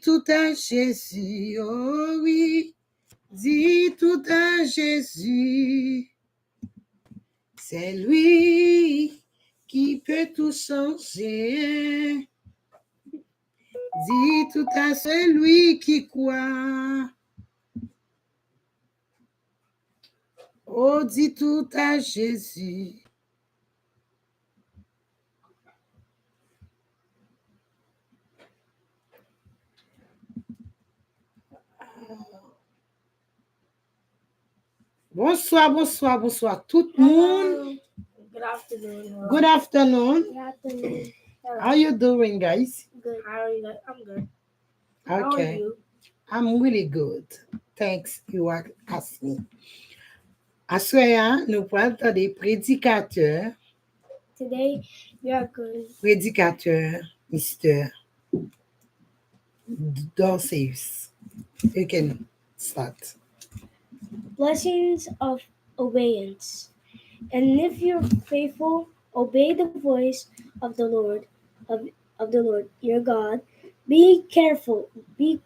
tout à Jésus, oh oui, dis tout à Jésus. C'est lui qui peut tout changer. Dis tout à celui qui croit. Oh, dis tout à Jésus. Bonsoir, bonsoir, bonsoir tout le monde. Good afternoon. Good afternoon. Good afternoon. How you doing, guys? Good. How are you? I'm good. How are Okay. you? I'm really good. Thanks, you are asking me. Assoya, nous pourrons entendre des prédicateurs. Today we are good. Prédicateur, Mr. Dorseus. You can start. Blessings of obedience. And if you're faithful, obey the voice of the Lord, of the Lord your God. Be careful, being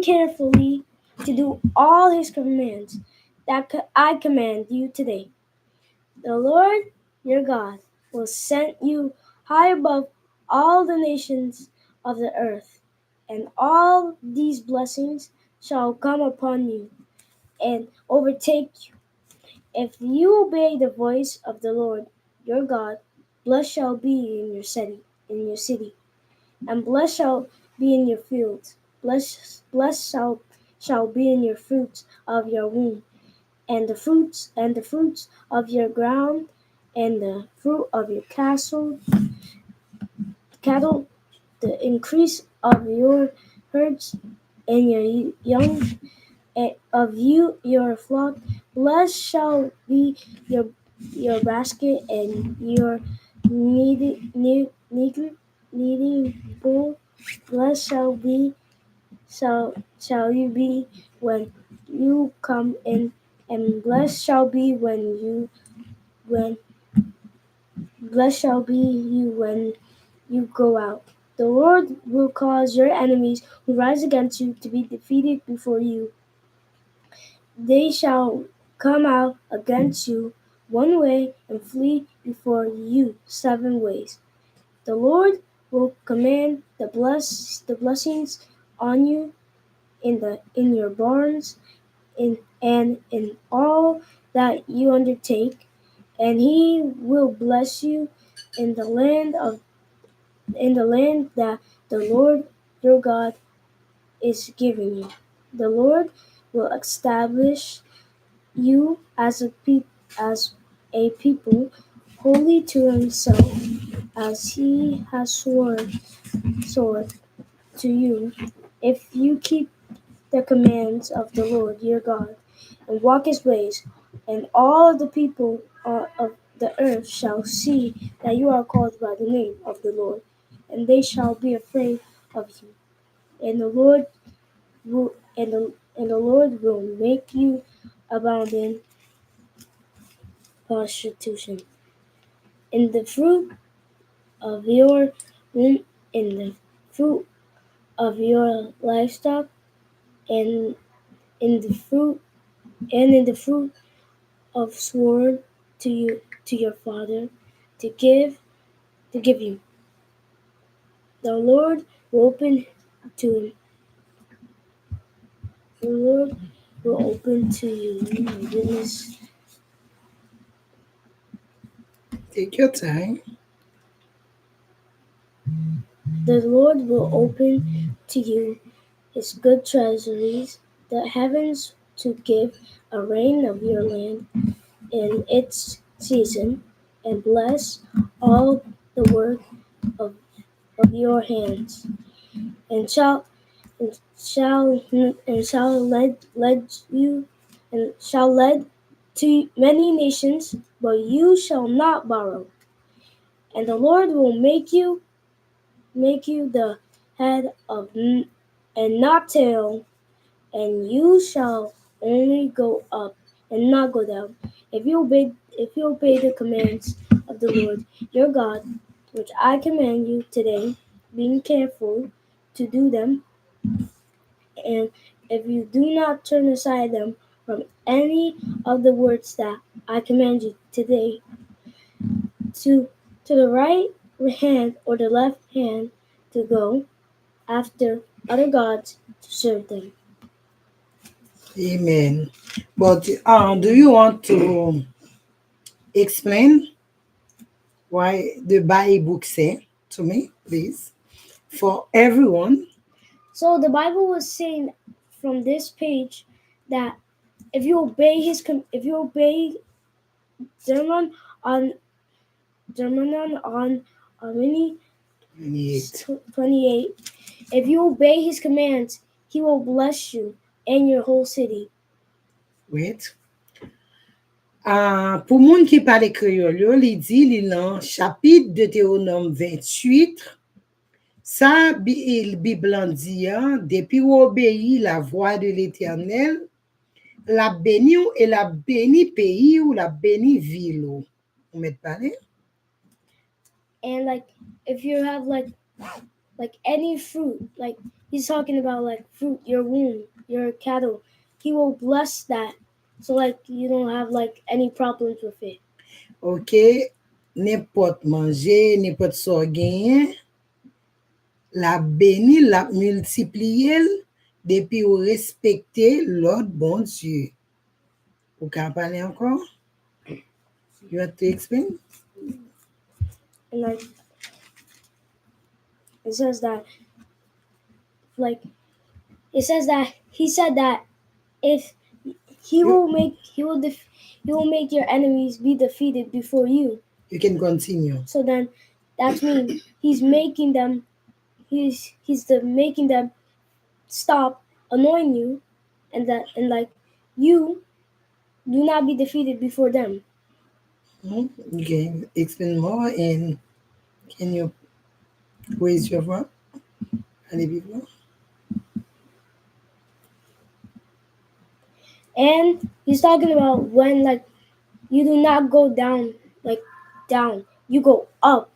carefully to do all His commands that I command you today. The Lord your God will set you high above all the nations of the earth, and all these blessings shall come upon you and overtake you. If you obey the voice of the Lord your God, blessed shall be in your city, and blessed shall be in your fields. Blessed shall be in your fruits of your womb, and the fruits of your ground, and the fruit of your cattle, the increase of your herds, and your young of your flock. Blessed shall be your basket and your kneading bowl. Blessed shall you be when you come in, and blessed shall be blessed shall be you when you go out. The Lord will cause your enemies who rise against you to be defeated before you. They shall come out against you one way and flee before you 7 ways. The Lord will command the blessings on you in your barns and in all that you undertake, and He will bless you in the land that the Lord your God is giving you. The Lord will establish you as a people holy to Himself, as He has sworn to you. If you keep the commands of the Lord your God and walk His ways, and all the people of the earth shall see that you are called by the name of the Lord, and they shall be afraid of you. And the Lord will make you abound in prostitution, in the fruit of your womb, in the fruit of your livestock, and in the fruit of sword to your father to give you. The Lord will open to you. Oh my goodness. Take your time. The Lord will open to you His good treasuries, the heavens, to give a rain of your land in its season, and bless all the work of your hands, and shall lead to many nations, but you shall not borrow. And the Lord will make you the head of and not tail, and you shall only go up and not go down. If you obey the commands of the Lord your God, which I command you today, being careful to do them, and if you do not turn aside them from any of the words that I command you today, to the right hand or the left hand, to go after other gods to serve them. Amen. But do you want to explain why the Bible say to me, please, for everyone? So the Bible was saying from this page that if you obey Deuteronomy on many 28, if you obey his commands, he will bless you and your whole city. Wait. Pour moun qui parle créole, il dit dans chapitre Deutéronome 28, ça Bible dit, depuis ou obéi la voix de l'Éternel, la béni ou et la béni pays ou la béni ville. Vous m'êtes parlé? And like if you have like any fruit, like he's talking about like fruit, your womb, your cattle, he will bless that. So like you don't have like any problems with it. OK, n'importe manger, n'importe so gagner, la béni, la multiplier depuis ou respecter l'ordre bon Dieu. Vous pouvez parler encore? You want to explain? And like it says that he said that if he will make your enemies be defeated before you. You can continue. So then that means he's making them making them stop annoying you, and like you do not be defeated before them. You can explain more, and can you raise your voix? Allez vivre. And he's talking about when like you do not go down, you go up.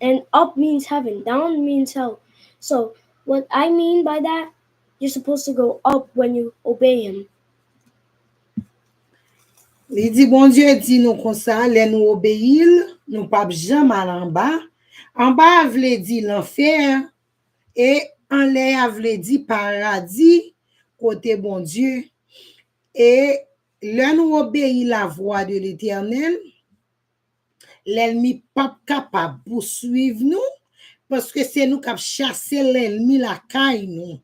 And up means heaven, down means hell. So what I mean by that, you're supposed to go up when you obey him. Il dit, bon Dieu dit nous comme ça, les nous obéir, nous pas jamais aller en bas. En bas, vle dit l'enfer, et en l'air, vle dit paradis, côté bon Dieu. Et là, nous obéir la voix de l'Éternel, l'ennemi pas capable de poursuivre nous, parce que c'est nous qui chasser l'ennemi la caille nous.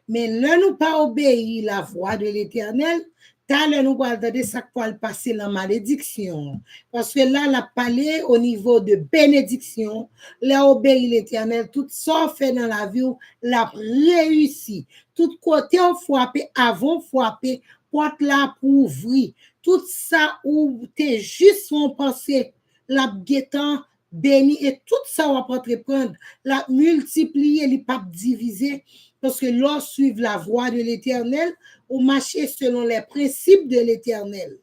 Mais là, nous pas obéir la voix de l'Éternel, là, nous allons regarder ça pour passer la malédiction. Parce que là, la parlé au niveau de bénédiction, là, obéir l'Éternel, tout ça fait dans la vie, la réussi. Tout côté, on frappe, avant frapper, porte là pour ouvrir. Tout ça, où t'es juste son pensée, la guettant, béni, et tout ça, on va entreprendre, la multiplier, les papes diviser, parce que l'on suit la voie de l'Éternel, ou marcher selon les principes de l'Éternel.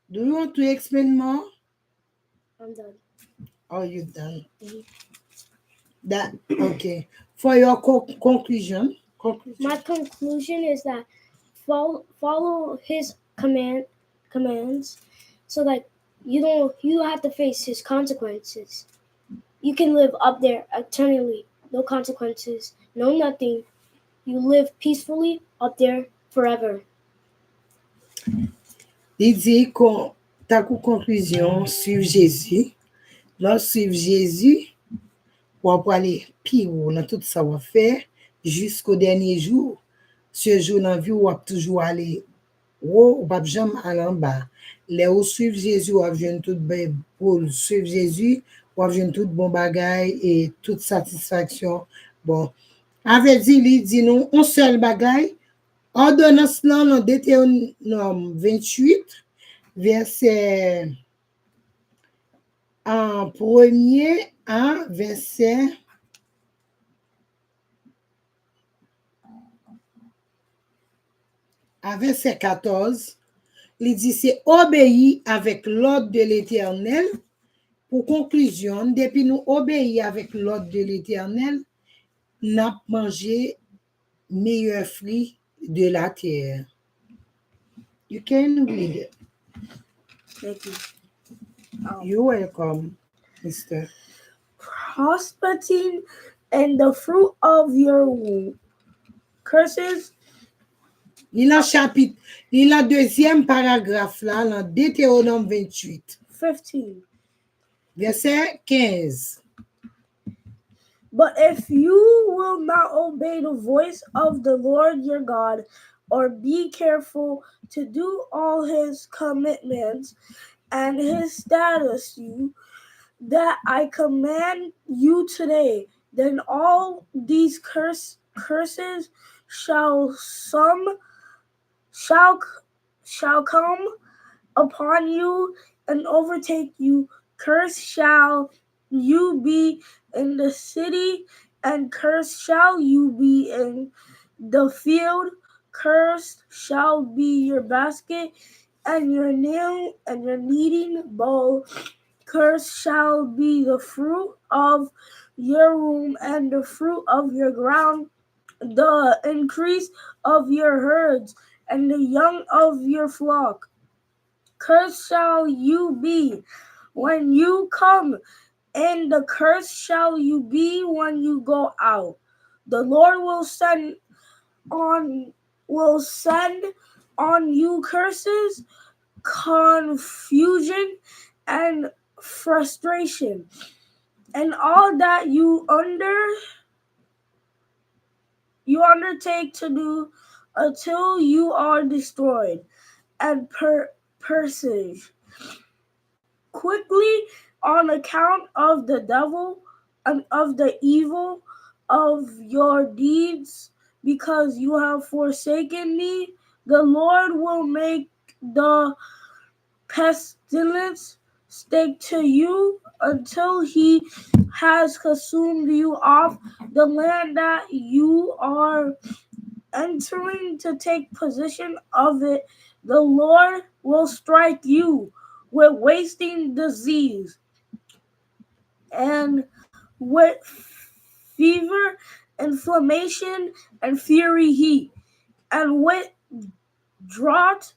Do you want to explain more? I'm done. Oh, you're done. That okay. For your conclusion. My conclusion is that follow his commands, so that you don't have to face his consequences. You can live up there eternally, no consequences, no nothing. You live peacefully up there forever. Il dit qu'on ta conclusion suivre Jésus. Lorsque suivre Jésus, pour aller pire dans tout ça va faire jusqu'au dernier jour. Ce jour dans vie, on va toujours aller haut, on va jamais aller en bas. Les où suivre Jésus, on va joindre tout pour suivre Jésus, on va joindre tout bon bagaille et toute satisfaction. Bon, avec il dit nous un seul bagaille, ordonnance là dans Deutéronome 28 verset en premier à verset à verset 14, il dit c'est obéir avec l'ordre de l'Éternel. Pour conclusion, depuis nous obéir avec l'ordre de l'Éternel, n'a mangé meilleur fruit de la terre. You can read it. Thank you. You're welcome, Mister. Prospering and the fruit of your womb. Curses. Il a chapitre, il a deuxième paragraphe là, dans Deutéronome 28, 15. verset 15. But if you will not obey the voice of the Lord your God, or be careful to do all his commitments and his statutes that I command you today, then all these curses shall come upon you and overtake you. Cursed shall you be in the city, and cursed shall you be in the field. Cursed shall be your basket and your nail and your kneading bowl. Cursed shall be the fruit of your womb and the fruit of your ground, the increase of your herds and the young of your flock. Cursed shall you be when you come, and the curse shall you be when you go out. The Lord will send on you curses, confusion, and frustration, and all that you undertake to do until you are destroyed and persist quickly on account of the devil and of the evil of your deeds, because you have forsaken me. The Lord will make the pestilence stick to you until he has consumed you off the land that you are entering to take possession of it. The Lord will strike you with wasting disease and with fever, inflammation, and fiery heat, and with drought,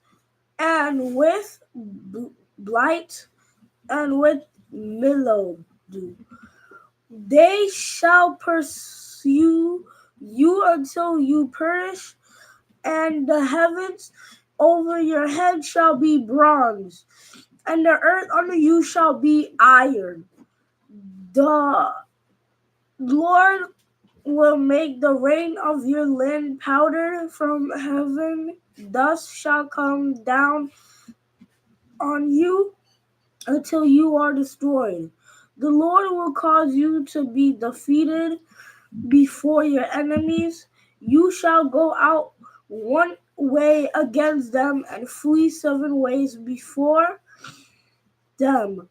and with blight, and with mildew. They shall pursue you until you perish, and the heavens over your head shall be bronze, and the earth under you shall be iron. The Lord will make the rain of your land powder from heaven. Dust shall come down on you until you are destroyed. The Lord will cause you to be defeated before your enemies. You shall go out one way against them and flee 7 ways before them.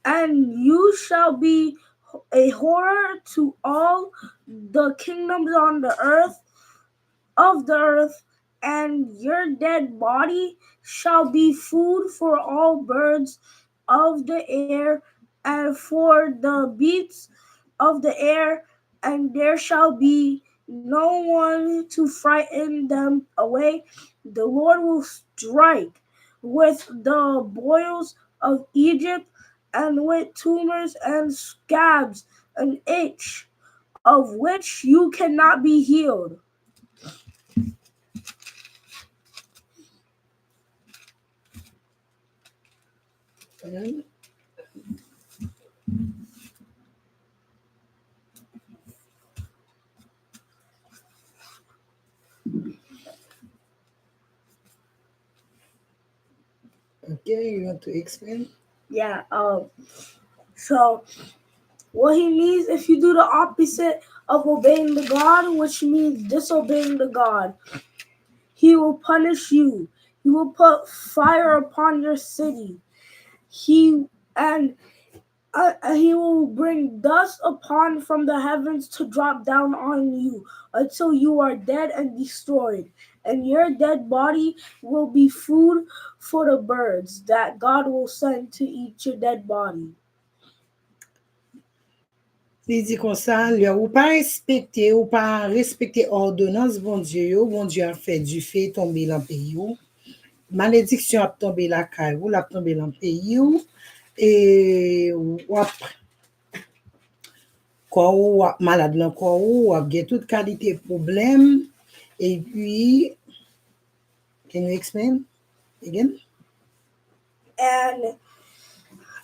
And you shall be a horror to all the kingdoms on the earth, and your dead body shall be food for all birds of the air and for the beasts of the air, and there shall be no one to frighten them away. The Lord will strike with the boils of Egypt, and with tumors and scabs, an itch of which you cannot be healed. Okay, you want to explain? Yeah, so what he means, if you do the opposite of obeying the God, which means disobeying the God, he will punish you. He will put fire upon your city. He will bring dust upon from the heavens to drop down on you until you are dead and destroyed. And your dead body will be food for the birds that God will send to eat your dead body. Il dit comme ça, ou pas respecter ordonnance bon Dieu a fait du fait tomber dans le pays. Malédiction a tombé la caille, la tombé dans le pays. Et ou malade dans corps ou a toute qualité de problème. Et puis, can you explain again? And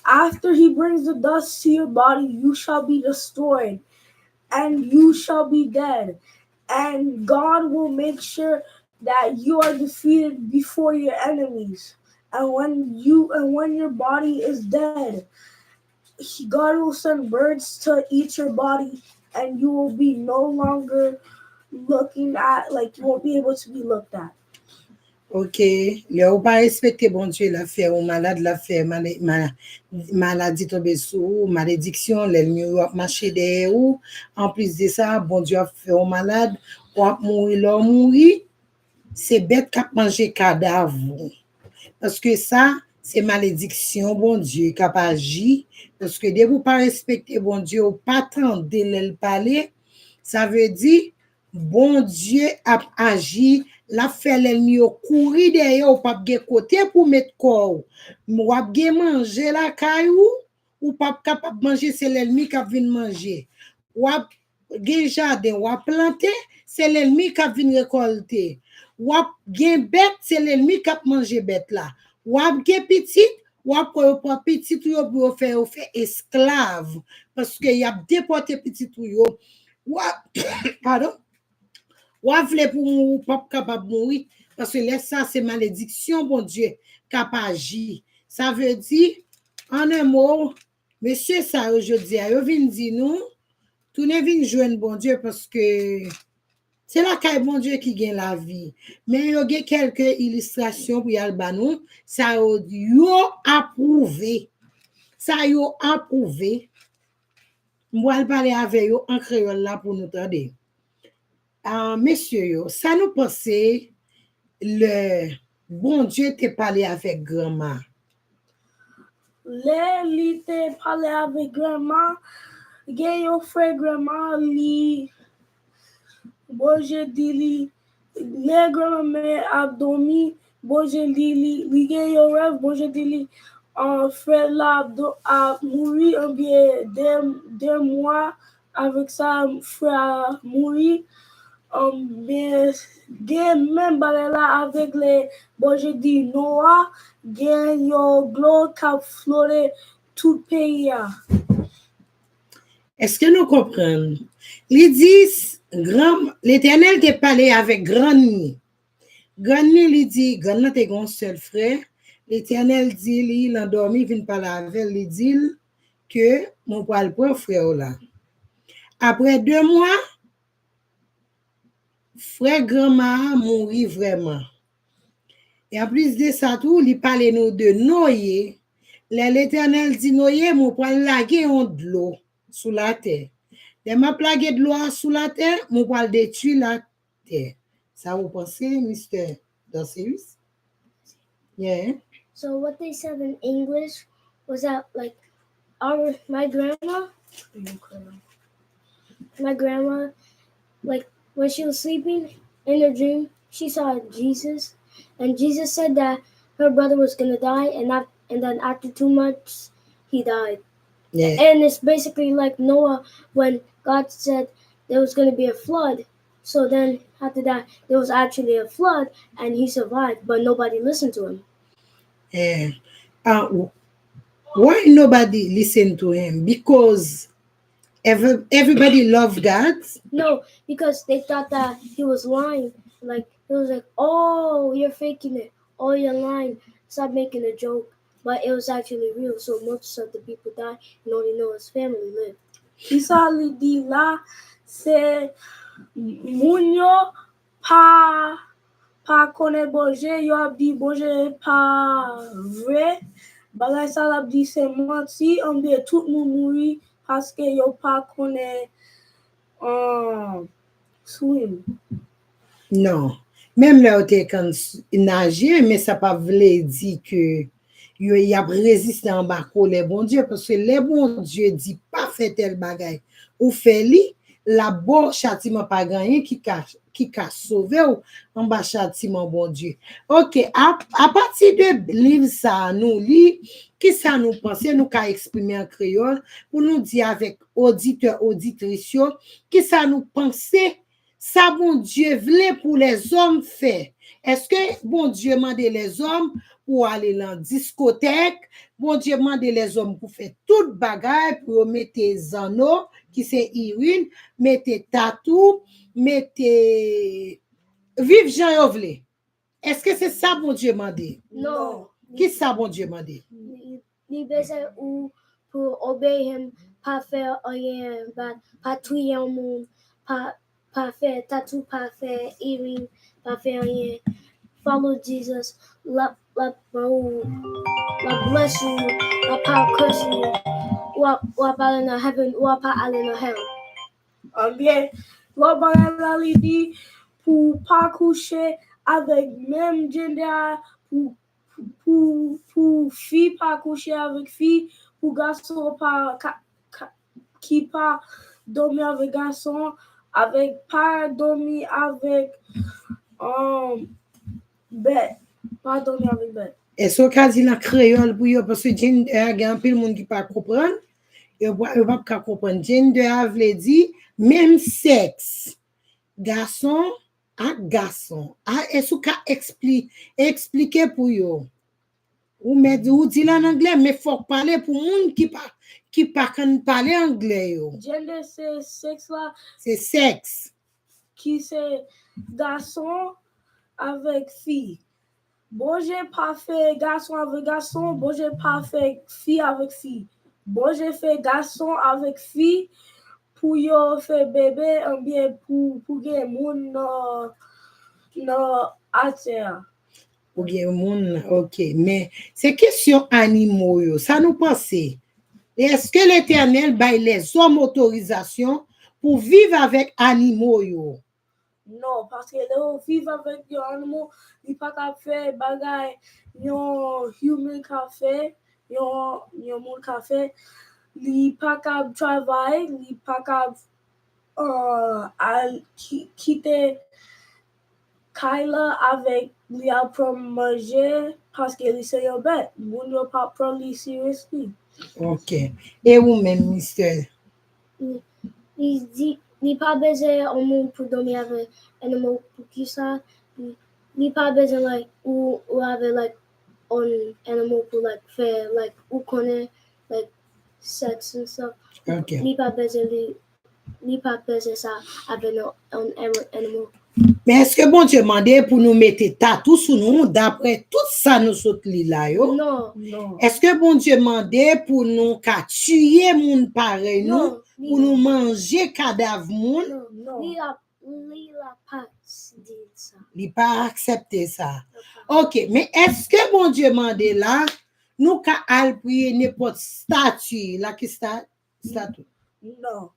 after he brings the dust to your body, you shall be destroyed, and you shall be dead. And God will make sure that you are defeated before your enemies. And when your body is dead, God will send birds to eat your body, and you will be no longer looking at, like, you won't be able to be looked at. Ok, ou pas respecter bon Dieu la fait ou malade la fait maladie tomber sous malédiction l'ennemi a marché derrière ou en plus de ça bon Dieu a fait au malade ou a mourir c'est bête qui a mangé cadavre parce que ça c'est malédiction bon Dieu qui a agi parce que dès vous pas respecter bon Dieu ou pas attendre le parler ça veut dire bon Dieu a agi la fait l'ennemi au courir derrière ou pas de côté pour mettre corps ou a manger la caillou ou pas capable manger c'est l'ennemi qui vient manger ou a jardin ou a planter c'est l'ennemi qui vient récolter ou a bête c'est l'ennemi qui manger bête là ou a petit ou a pour petit pour faire esclave parce que y a déporté petit ou pardon ou vle pour mourir pas capable mourir parce que là ça c'est malédiction bon Dieu capable agir ça veut dire en un mot monsieur ça aujourd'hui yo vinn dire nous tout ne vinn joindre bon Dieu parce que c'est la caille bon Dieu qui gagne la vie mais yo gen quelques illustrations pour yal ba nous ça yo approuvé ça yo approuvé moi parler avec yo en créole là pour nous entendre. Messieurs, ça nous pensait le bon Dieu te parlé avec grand-mère. Li te parlé avec grand-mère, gen yon frère grand-mère li bon Dieu dit li le grand-mère a dormi bon Dieu li gen yon rêve bon Dieu dit li frère là a mouru en bien 2 mois avec ça frère a mouru bien gen même là avec les bon je dis Noah gen yo glow cap flore tout pays. Est-ce que nous comprenons? Il dit l'Éternel te parlé avec grand nuit. Grand nuit il dit grand nan te gon seul frère. L'Éternel dit il endormi vinn parler avec lui dit que mon pral prend frère là. Après 2 mois frère grand-mère mourit vraiment. Et en plus de ça tout, il parle nous de Noé. L'Éternel dit Noé, mon pral laguer de l'eau sous la terre. De m'a plagué de l'eau sous la terre, mon pral détruire la terre. Ça vous pensez, Mr. Dosius? Yeah. So what they said in English was that like my grandma like when she was sleeping in her dream she saw Jesus and Jesus said that her brother was gonna die and then after 2 months he died. Yeah. And it's basically like Noah when God said there was gonna be a flood. So then after that there was actually a flood and he survived, but nobody listened to him. Yeah. Why nobody listened to him? Because everybody loved God? No, because they thought that he was lying. Like it was like, oh, you're faking it. Oh, you're lying. Stop making a joke. But it was actually real. So most of the people died and only Noah's family lived. Isa li di la se munyo pa kone bonje yo ap di bonje pa vrai. Bagay sa la di se manti ambe tout moun mouri paske yo pa kone swim. Non. Même là, on était nager, mais ça pas voulu dire que y a résisté en bas colère bon Dieu parce que les bon Dieu dit pas fait tel bagay ou fait li la bon châtiment pas gagné qui ka sauvé ou en bas châtiment bon Dieu. OK, à partir de livre ça nous lit qui ça nous penser nous ka exprimer en créole pour nous dire avec auditeur auditrice qui ça nous penser ça bon Dieu voulait pour les hommes faire. Est-ce que bon Dieu mandait les hommes pour aller dans la discothèque? Bon Dieu mandait les hommes pour faire toute bagaille, pour mettre zano, qui c'est urine, mettre tatou, mettre vive Jean Yovle. Est-ce que c'est ça bon Dieu mandait? Non. Qui ça bon Dieu mandait? Ni besoin ou pour obéir, pas faire rien, pas tuer un monde, pas faire tatou, pas faire earring, pas faire rien. Follow Jesus, la bless you, la pas curse you, ou pas aller dans heaven, ou pas aller dans hell. Bien, la banane dit pour pas coucher avec même gender, pour fille pas coucher avec fille, pour garçon pas qui pas dormir avec garçon, avec pas dormir avec bête, pas dormir avec bête. Est-ce qu'on dit la créole pour yo parce que gender il y a un peu de monde qui pas comprendre et pas comprendre gender veut dire même sexe garçon à garçon. Est-ce qu'on expliquer pour yo ou dit en anglais mais faut parler pour monde qui pas kan parler anglais yo. Gender c'est sexe là. C'est sexe Qui c'est garçon avec fille. Bon, j'ai pas fait garçon avec garçon. Bon, j'ai pas fait fille avec fille. Bon, j'ai fait garçon avec fille pour yo faire bébé ou bien pour que moun no terre. ou bien monde OK mais c'est question animaux yo ça nous penser est-ce que l'Éternel baille les hommes autorisation pour vivre avec animaux yo? Non, parce que là, vivre avec les animaux, il n'y a pas qu'à faire bagay, yon human qu'à faire, yon moun qu'à faire, il n'y a pas qu'à travailler, il n'y a pas qu'à quitter Kyla avec lui pour manger parce que c'est une bête. Moun ne pas prendre lui seriously. OK. Et vous même, mister? Il dit ni pas besoin au monde pour dormir avec un animal pour qui ça ni pas besoin like ou avec like un animal pour like faire like ou connaît like sex and stuff. OK. Ni pas besoin ça avec un animal. Mais est-ce que bon Dieu demandé pour nous mettre tatou sur nous d'après tout ça nous saute là yo? Non. Est-ce que bon Dieu demandé pour nous tuer moun pareil nous pour nous manger cadavre moun? Non. Ni la pas dit ça. Il pas accepter ça. OK, mais est-ce que bon Dieu demandé là nous ka al prier n'importe statue là qui statue? No.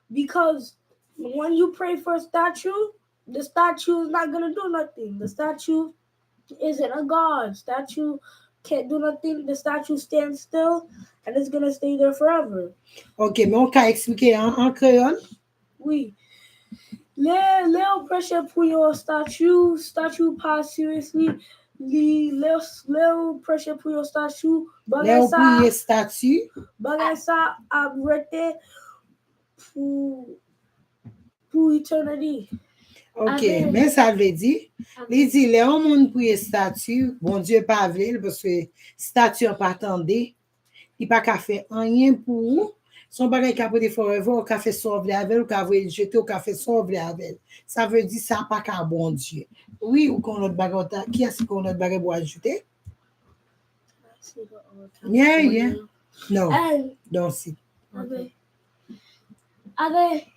Because when you pray for a statue, the statue is not going to do nothing. The statue isn't a god. Statue can't do nothing. The statue stands still and it's going to stay there forever. OK, mais on peut expliquer en créole? Oui. Les pressure pour your statue pas seriously. Les pressure pour your statue. Les prier statue. Bagay ça arrêté pour eternity. OK, mais ça veut dire, il dit, les hommes prier statue, bon Dieu pas veut parce que statue pas attendé, il pas qu'à faire rien pour vous. Son bagay qu'a prêté forever, ou qu'a fait sauver avec, ou qu'a voulu jeter, ou qu'a fait sauver avec. Ça veut dire ça pas qu'à bon Dieu. Oui, ou qu'on autre bagay, qui est-ce qu'on autre bagay pour ajouter? Yeah. No, don't see. Avec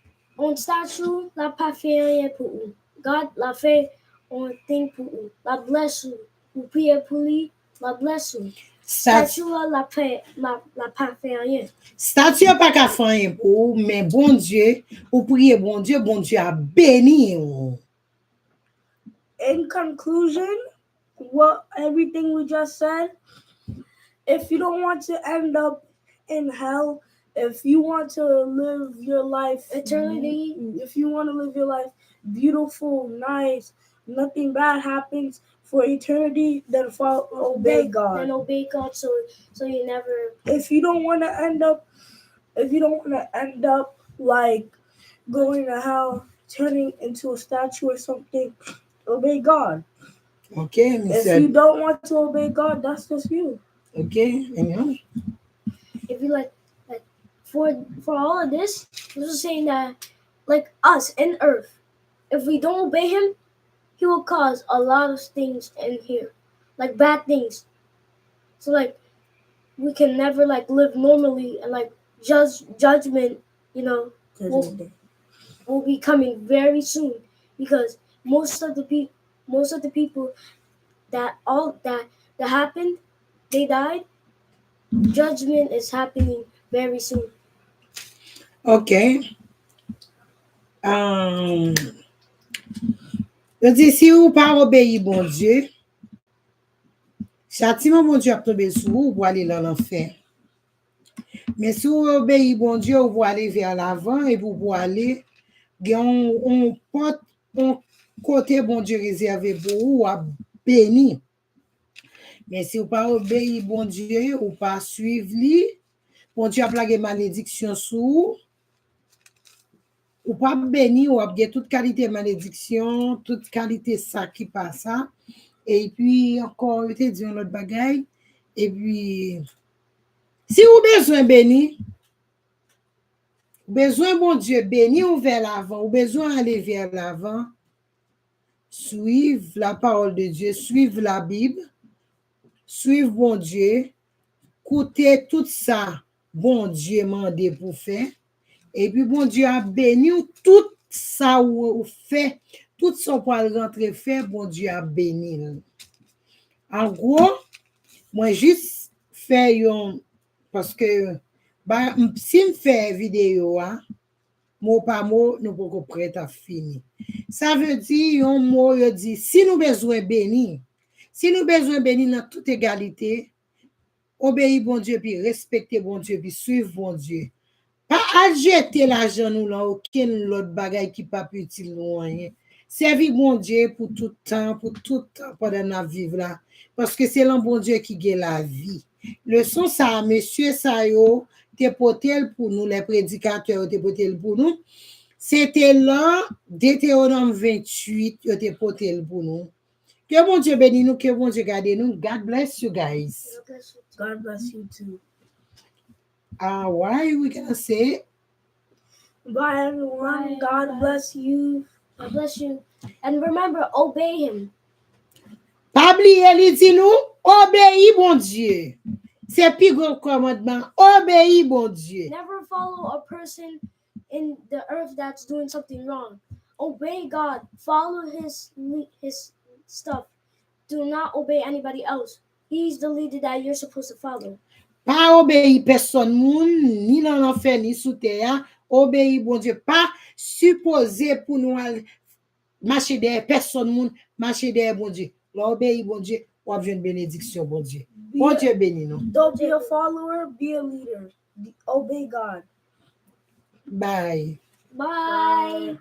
un statue, la pas fait rien pour vous. God l'a fait un thing pour vous. La bless you. Vous priez pour lui, la bless you. Statue la pas fait rien. Statue pas qu'à faire rien pour mais bon Dieu, ou prier bon Dieu a béni. In conclusion, everything we just said, if you don't want to end up in hell, if you want to live your life Eternity. if you want to live your life beautiful, nice, nothing bad happens for eternity, then obey God. Then obey God, so you never. If you don't want to end up like going to hell, turning into a statue or something, obey God. Okay, If you don't want to obey God, that's just you. Okay, If you like for all of this, this is saying that like us in earth, if we don't obey him, he will cause a lot of things in here, like bad things. So like we can never like live normally, and like judgment, will be coming very soon, because most of the people that happened, they died. Judgment is happening very soon. Okay. Je dis, si vous pas obéir bon Dieu, châtiment bon Dieu a tombé sur vous pour aller dans l'enfer. Mais si vous obéissez bon Dieu, vous aller vers l'avant et vous aller, on porte un côté bon Dieu réservé pour vous à béni. Mais si vous pas obéir bon Dieu, ou pas suivre lui, bon Dieu a plagué malédiction sur vous, ou pas béni, ou a toute qualité malédiction, toute qualité ça qui passe ça. Et puis encore, je te dis un autre bagaille. Et puis, si vous besoin béni, besoin bon Dieu béni ou vers l'avant, ou besoin aller vers l'avant, suivre la parole de Dieu, suivre la Bible, suivre bon Dieu, écouter tout ça, bon Dieu m'a demandé pour faire, et puis bon Dieu a béni tout ça ou fait, tout ça pour rentrer faire, bon Dieu a béni. En gros, moi juste fais parce que si je fais vidéo, mot par mot, nous pouvons prêt à finir. Ça veut dire, un mot, il dit, si nous besoin béni dans toute égalité, obéir bon Dieu, puis respecter bon Dieu, puis suivre bon Dieu. Pas à jeter l'argent nous là, aucun autre bagaille qui pas utile nous rien. Servir bon Dieu pour tout temps pendant notre vivre là. Parce que c'est l'un bon Dieu qui gagne la vie. Le son ça, monsieur Sayo, te potel pour nous, les prédicateurs te potel pour nous. C'était là, Deutéronome 28, te potel pour nous. Que bon Dieu bénisse nous, que bon Dieu garde nous. God bless you guys. God bless you too. Why we gonna say? Bye everyone. God bless you. God bless you. And remember, obey him. Pas oublier, il dit nous, obéis bon Dieu. C'est plus gros commandement, obéis bon Dieu. Never follow a person in the earth that's doing something wrong. Obey God. Follow his stuff. Do not obey anybody else. He's the leader that you're supposed to follow. Pas obéir personne moun, ni dans l'enfer, ni sous terre. Obéir bon Dieu. Pas supposer pour nous marcher derrière personne moun, marcher derrière bon Dieu. L'obéir bon Dieu, ou avoir une bénédiction bon Dieu. Bon Dieu béni nous. Don't be a follower, be a leader. Obey God. Bye. Bye.